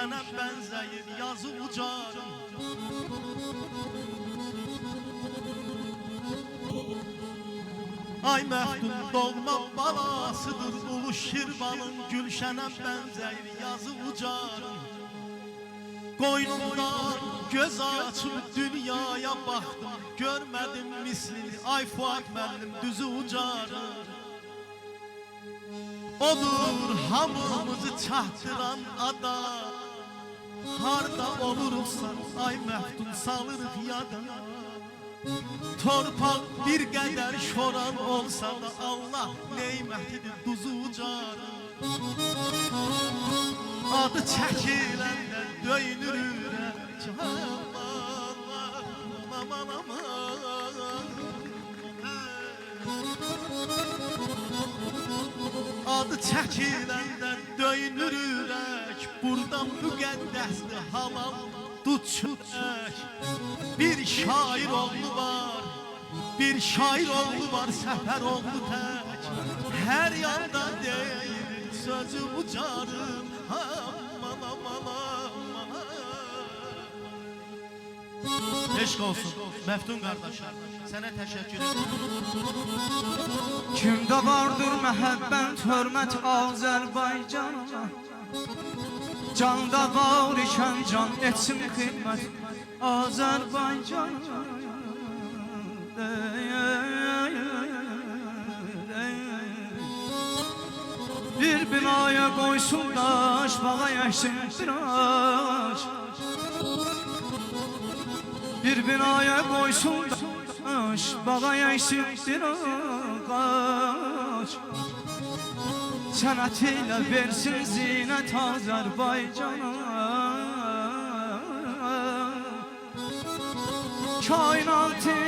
gülşənə bənzəyir yazı ucarım. Ay məhdum doğma balasıdır ulu Şirvanın, gülşənə bənzəyir yazı ucarım. Qoynumdan göz açıb dünyaya baxdım, görmədim mislini, ay Fuad müəllim düzü ucarır. Odur hamımızı çatdıran ada, harda olursan ay məhdum salırıq yada. Torpaq bir qədər şoran olsa da Allah neymətidir duzu ucarır. Adı çəkiləndə döyünür ürək, aman aman aman. Adı çəkiləndə döyünür ürək, buradan müqəddəsdir halal dud çörək. Bir şair oğlu var, bir şair oğlu var, Səfər oğlu tək. Hər yanda deyir sözü ucarım, aman aman aman. Eşq olsun Məftun qardaşlar, sənə təşəkkür edirəm. Kimdə vardır məhəbbət, hörmət Azərbaycana, canda var ikən can etsin xidmət Azərbaycana. Bir binaya qoysun daş, bağa yəksin bir ağac. Bir binaya qoysun daş, bağa yəksin bir ağac. Sənətilə versin zinət Azərbaycana. Kainatı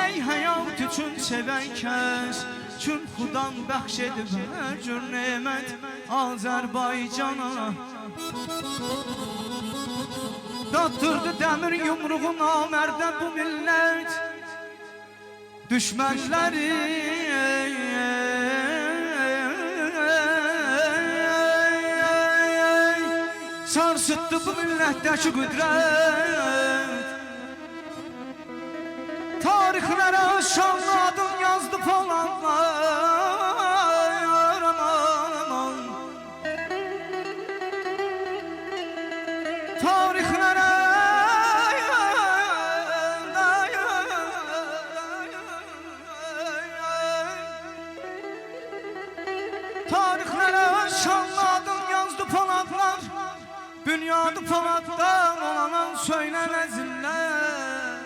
ey həyat üçün sevən kəs, çün xudan bəxş edib hər cür nemət Azərbaycana. Dattırdı dəmir yumruğu namərdə bu millət, düşmənləri sarsıttı bu millətdəki qüdrət. Tarixlərə şanlı adın yazdı Poladlar, aman aman. Tarixlərə şanlı adın yazdı Poladlar, Bünyadı Poladdan olanan söyləməzinlər.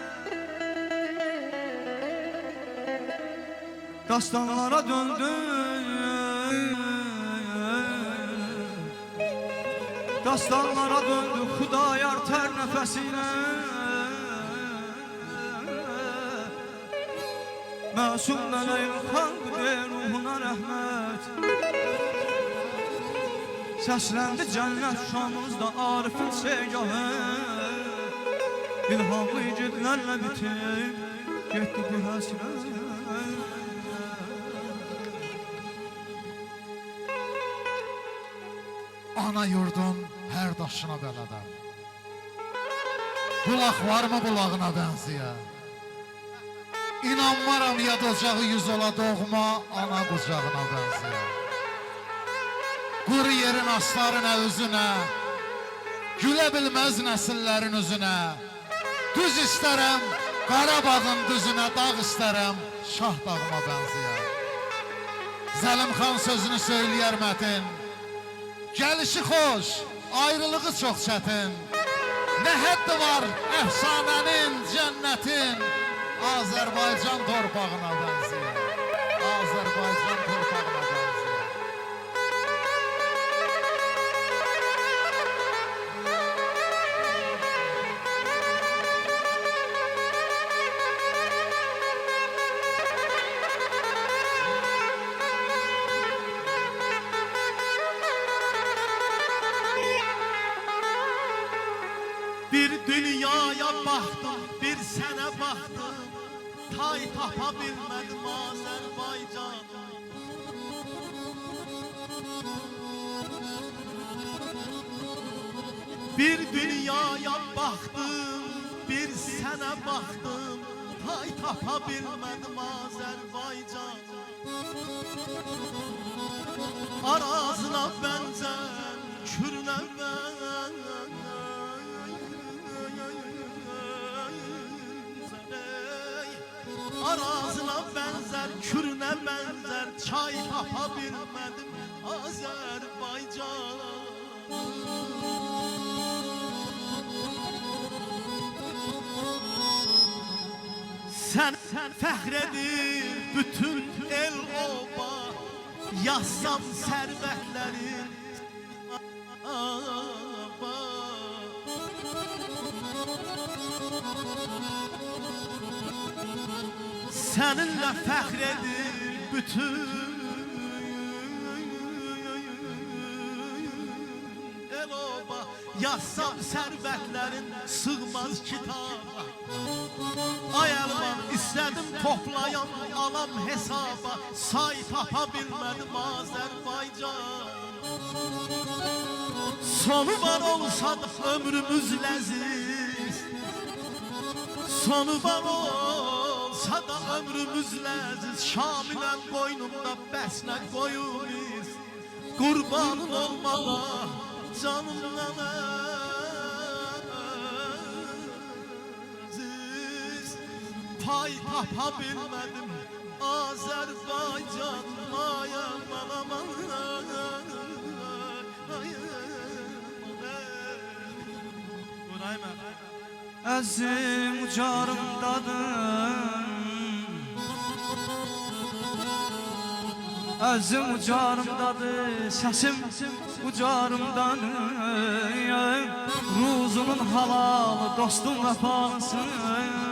Dastanlara döndü, dastanlara döndü Xudayar tər nəfəsilə. Məsum mələyim xalq deyir ruhuna rəhmət. Səsləndi cənnət şamımızda Arifin segahı. İlhamlı igidlərlə bitib getdi bu həsrət. Ana yurdun hər daşına bələdəm. Bulaq varmı bulağına bənziyə? İnanmaram yad ocağı yüz ola doğma ana qucağına bənziyə. Quru yerin aslarına üzünə, gülə bilməz nəsillərin üzünə. Düz istərəm Qarabağın düzünə, dağ istərəm Şah dağıma bənziyə. Zəlimxan sözünü söyləyər mətin, gəlişi xoş, ayrılığı çox çətin. Nə həddi var əfsanənin, cənnətin, Azərbaycan torpağına bənziyə. Azərbaycan torpağına bənziyə. Bir dünyaya baxdım, bir sənə baxdım, tay tapa bilmədim Azərbaycan. Bir dünyaya baxdım, bir sənə baxdım, tay tapa bilmədim Azərbaycan. Arazına bənzər, kürünə bənzər, arazına bənzər, kürünə bənzər, çay tapa bilmədim Azərbaycan. Sən fəxr edir bütün el oba, yazsam sərvətlərin aba. Səninlə fəxr edir bütün el oba, yazsam sərvətlərin sığmaz kitaba. Ay Əlvan istədim toplayam alam hesaba, say tapa bilmədim Azərbaycan. Sonu var olsa da ömrümüz ləziz, sonu var olsa da ömrümüz ləziz. Şamiləm boynumda bəsnə qoyumiz, qurbanın olmağa canımdan əziz. Pay tapa bilmədim Azərbaycan, ayam aman Əzim ucarımdadır, əzim ucarımdadır, səsim ucarımdadır. Ruzunun halalı, dostun vəfalısın.